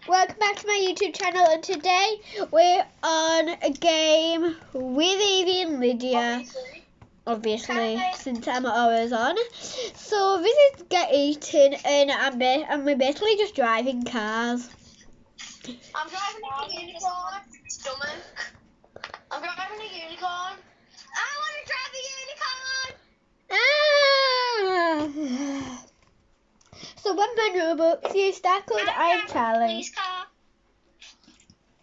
Welcome back to my YouTube channel, and today we're on a game with Evie and Lydia. Obviously, since I'm always on. So this is Get Eaten, and we're basically just driving cars. I'm driving a unicorn. Stomach. I'm driving a unicorn. I want to drive a unicorn. Ah! So when my Roblox, use that code I'm challenge. Police car.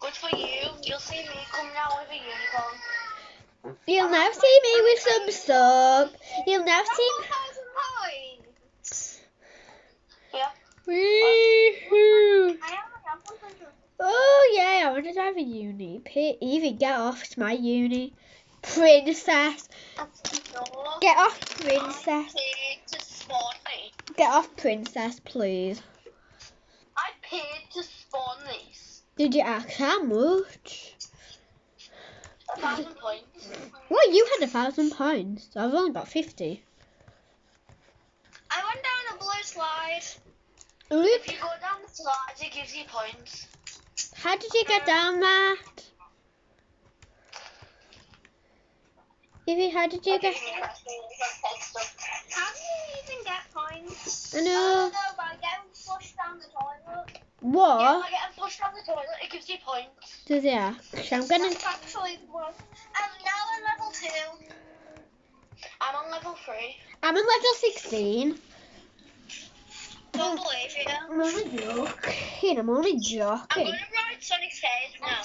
Good for you. You'll see me coming out with a unicorn. You'll now see me with some soap. You'll now see me. Yeah. Woohoo! Oh yeah, I want to drive a uni. Evie, get off. It's my uni. Princess. Get off, princess. Get off, princess, please. I paid to spawn this. Did you ask how much? 1,000 points. Well, you had 1,000 points. I've only got 50. I went down a blue slide. Look. If you go down the slide, it gives you points. How did you get down that? Evie, how did you get? How do you even get points? I know. I don't know, by getting flushed down the toilet. What? Yeah, by getting flushed down the toilet, it gives you points. Does it actually? I'm gonna. That's actually one. I'm now on level 2. I'm on level 3. I'm on level 16. Don't believe you. I'm only joking. I'm only joking. I'm gonna ride Sonic's head now.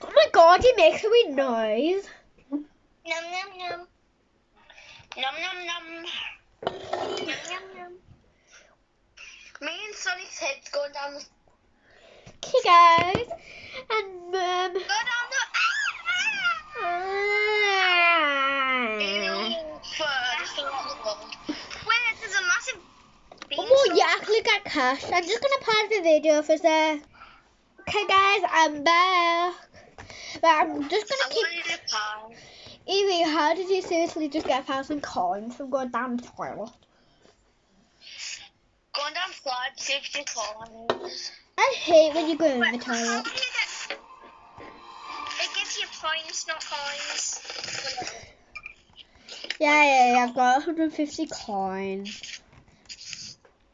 Oh my god, he makes a weird noise. Num num num. Num num num. Num num num. Me and Sonic's head's going down the. Okay, guys, and Go down the. Wait, there's a massive. Oh, you actually got cash. I'm just gonna pause the video for a sec. Okay, guys, I'm back. But I'm just gonna keep. Evie, how did you seriously just get 1,000 coins from going down the toilet? Going down slides gives you coins. I hate when you go in the toilet. It gives you points, not coins. Yeah, I've got 150 coins.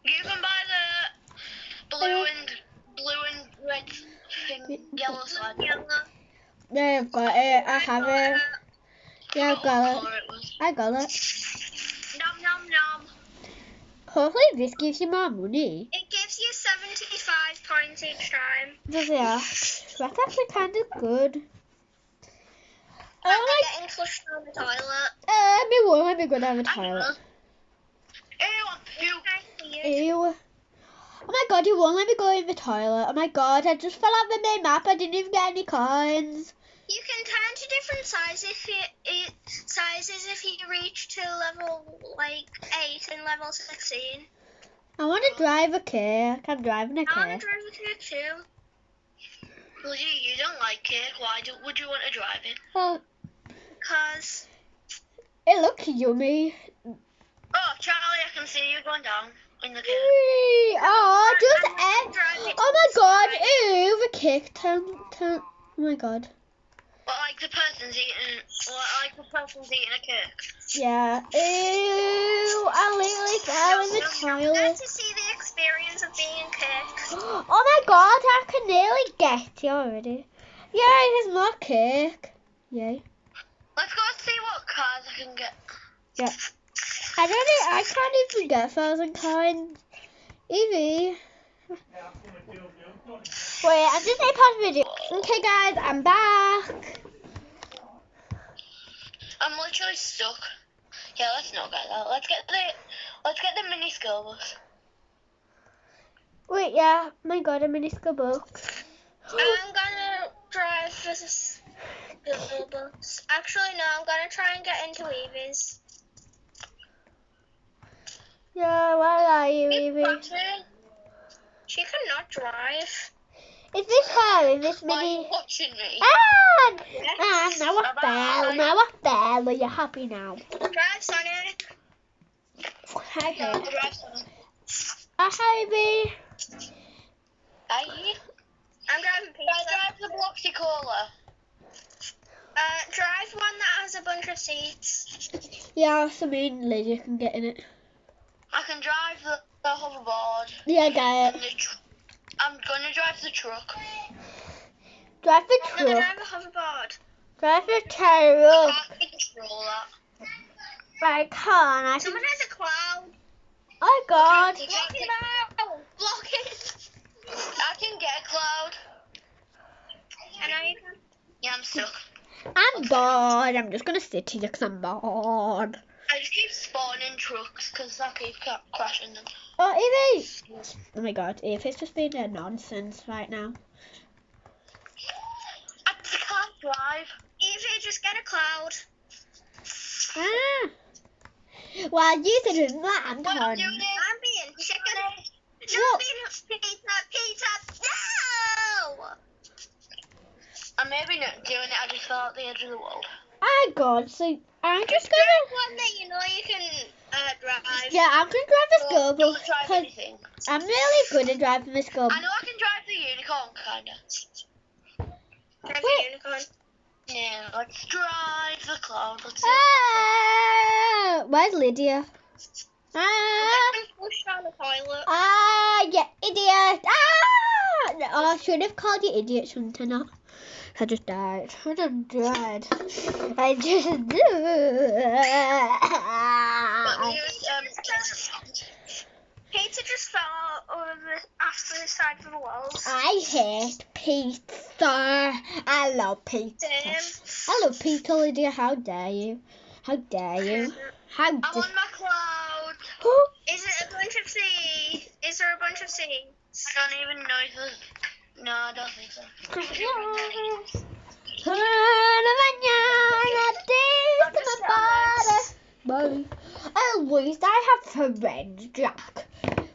You can buy the blue and red thing, yellow slide. Yeah, I've got it. I have it. Yeah, I've got it. I got it. Nom nom nom. Hopefully this gives you more money. It gives you 75 points each time. Does it? That's actually kind of good. I'm getting flushed down the toilet. Me won't let me go down the toilet. Ew. Oh my god, you won't let me go in the toilet. Oh my god, I just fell out the main map. I didn't even get any coins. You can turn to different sizes if you reach to level like 8 and level 16. I want to drive a cake. I'm driving a cake. I want to drive a cake too. Well, you don't like cake. Why would you want to drive it? Oh, because it looks yummy. Oh, Charlie, I can see you going down in the cake. Oh, just egg. Oh my god, ew, the cake turn. Oh my god. Well, like the person's eating a cake. Yeah. Ew, I literally fell in the toilet. Nice to see the experience of being a cake. Oh my god, I can nearly get it already. Yeah, there's more cake. Yay. Let's go see what cars I can get. Yeah. I can't even get 1,000 coins. Evie. Wait, I'm just gonna pause the video. Okay guys, I'm back. I'm literally stuck. Yeah, let's not get that. Let's get the mini school bus. Wait, yeah. My god, a mini school bus. I'm gonna drive this school bus. Actually, no, I'm gonna try and get into Evie's. Yeah, where are you, Evie? She cannot drive. Is this her? Is this mini? Are you watching me? Yes. Now what bell? Now what bell? Are you happy now? Drive, Sonic. Hi, No, drive, Sonic. Hi, Evie. I'm driving pizza. I drive the Bloxy Cola. Drive one that has a bunch of seats. Yeah, so me and Lydia can get in it. I can drive the hoverboard. Yeah, get it. I'm gonna drive the truck. Drive the I'm gonna truck. drive a hoverboard. Drive the truck. I can't control that. I can't. Someone has a cloud. Oh God. Block it out. Block it. I can get a cloud. I know you can. Yeah, I'm stuck. I'm bored. I'm just gonna sit here because I'm bored. I just keep spawning trucks because I keep crashing them. Oh, Evie! Oh my God, Evie's just being a nonsense right now. I can't drive. Evie, just get a cloud. Ah! Well, you said it was that, What I'm Anton. doing is I'm being chicken. What? Pizza. No! I'm maybe not doing it. I just fell at the edge of the world. Oh God, so I'm just Drive gonna. one that you know you can drive. Yeah, I'm gonna drive the school Don't bus. drive 'Cause anything. I'm really good at driving the school I bus. know I can drive the unicorn, kinda. Drive Wait. the unicorn. Yeah, let's drive the cloud. Let's see. Ah! Where's Lydia? Ah! I'm pushed down the toilet. Ah! Yeah, idiot! Ah! Oh, I should have called you idiot, shouldn't I not? I just died. I just died. I just Pizza just fell over after the side of the walls. I hate pizza. I love pizza. I love pizza, Lydia. How dare you? How dare you? How I'm dare on my cloud. Is it a bunch of seeds? Is there a bunch of seeds? I don't even know if there's... No, I don't think so. Bye. At least I have friends, Jack.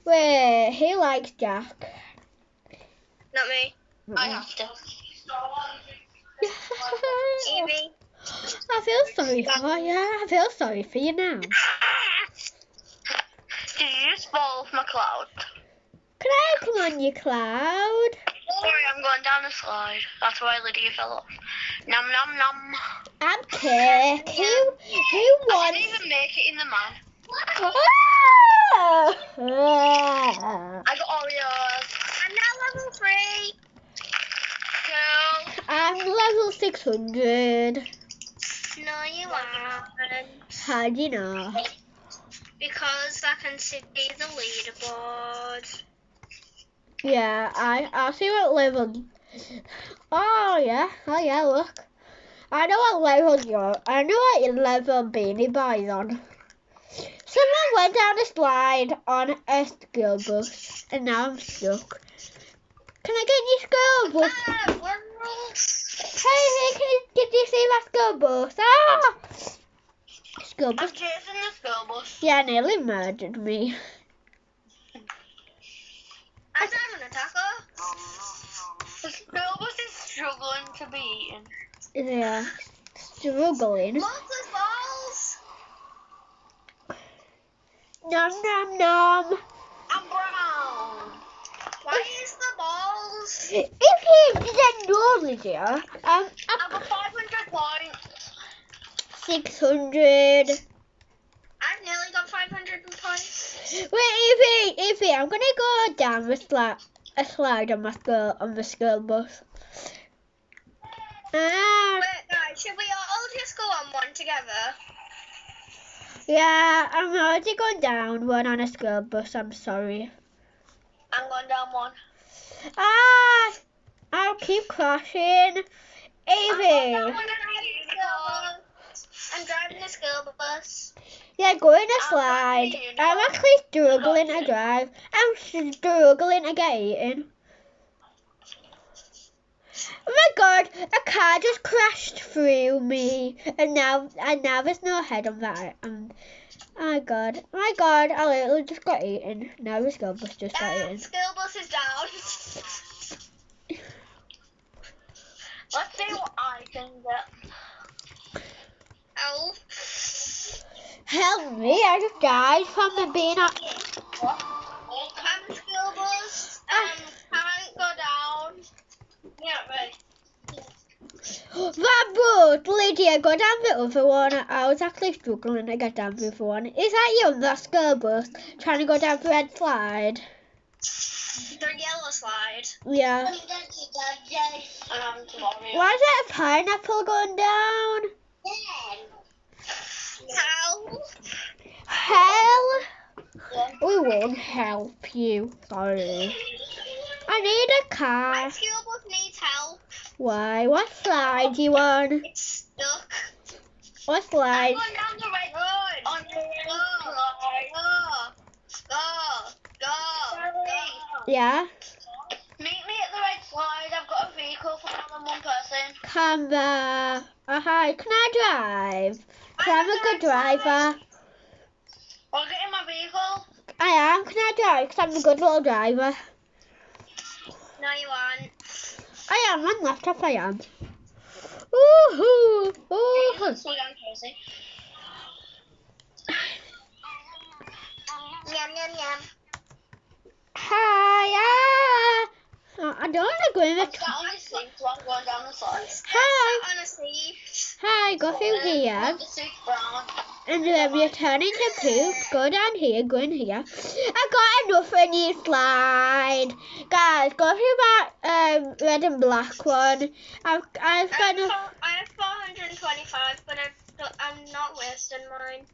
Wait, he likes Jack. Not me. I have to. Evie. I feel sorry for you. I feel sorry for you now. Did you just fall off my cloud? Can I come on your cloud? Sorry, I'm going down a slide. That's why Lydia fell off. Nom nom nom. I'm cake. Who I wants? didn't even make it in the man. Ah! I got Oreos. I'm now level 3. Cool. I'm level 600. No, you aren't. How do you know? Because I can see the leaderboard. Yeah, I'll see what level. Oh yeah, look. I know what level you're. I know what level Beanie Boy's on. Someone went down a slide on a school bus, and now I'm stuck. Can I get your school bus? Hey, did you see my school bus? Ah! School bus. I'm chasing the school bus. Yeah, nearly murdered me. I'm driving a taco. The school bus is struggling to be eaten. Yeah, struggling. Monsters balls. Nom nom nom. I'm brown. Why is the balls? If you didn't know, Lydia, I've got 500 points. 600. I've nearly got 500 points. Wait, Evie, I'm gonna go down a slide on the school bus. Ah, Wait, guys, should we all just go on one together? yeah, I'm already going down one on a school bus. I'm sorry. I'm going down one. Ah, I'll keep crashing. Evie. I'm driving the school bus. Yeah, go in a slide. I'm actually struggling to drive. I'm struggling to get eaten. Oh my God, a car just crashed through me, and now there's no head on that. Oh my God, I literally just got eaten. Now the school bus just got eaten. School bus is down. Let's see what I can get. Help. Help me, I just died from the being up. I'm a school bus. Haven't got yeah, go down the other one. I was actually struggling to get down the other one. Is that you on the school bus trying to go down the red slide? The yellow slide. Yeah. Why is there a pineapple going down? Hell? We won't help you. Sorry. I need a car. My school bus needs help. Why? What slide do you want? It's stuck. What slide? I'm going down the red road. On the Go. Yeah? Meet me at the red slide. I've got a vehicle for more than one person. Come there. Oh, hi. Can I drive? 'Cause I'm a good driver. I'll get in my vehicle. I am. Can I drive? 'Cause I'm a good little driver. No, you aren't. I am. On laptop, I am. Woohoo! Woohoo! Slow down, Casey. Yum, yum, yum. Hi. Oh, I don't want to go in the I'm sat on this seat, so I'm going down the slides. Hi. I'm sat on a seat. Hi, go through here. The seat's brown. And then you turn into poop. Go down here, go in here. I got enough for a new slide. Guys, go through that red and black one. I've got enough. I have 425, but I'm not wasting mine.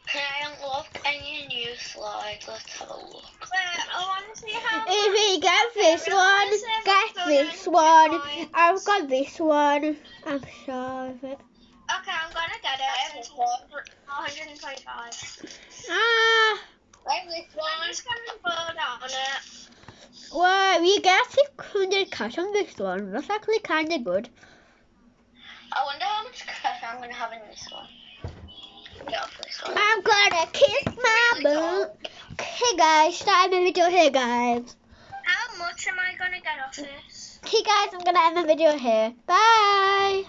Can I unlock any new slides? Let's have a look. I want to see how. If you get this one, get this one. I've got this one. I'm sure of it. Okay, I'm gonna get it. I have 425. Ah, I have this one. I'm just gonna put on it. well, we get 600 cash on this one. That's actually kind of good. I wonder how much cash I'm gonna have in this one. Get off this one. I'm gonna kiss my butt. Hey guys, start my video here, guys. How much am I gonna get off this? Hey guys, I'm gonna end the video here. Bye.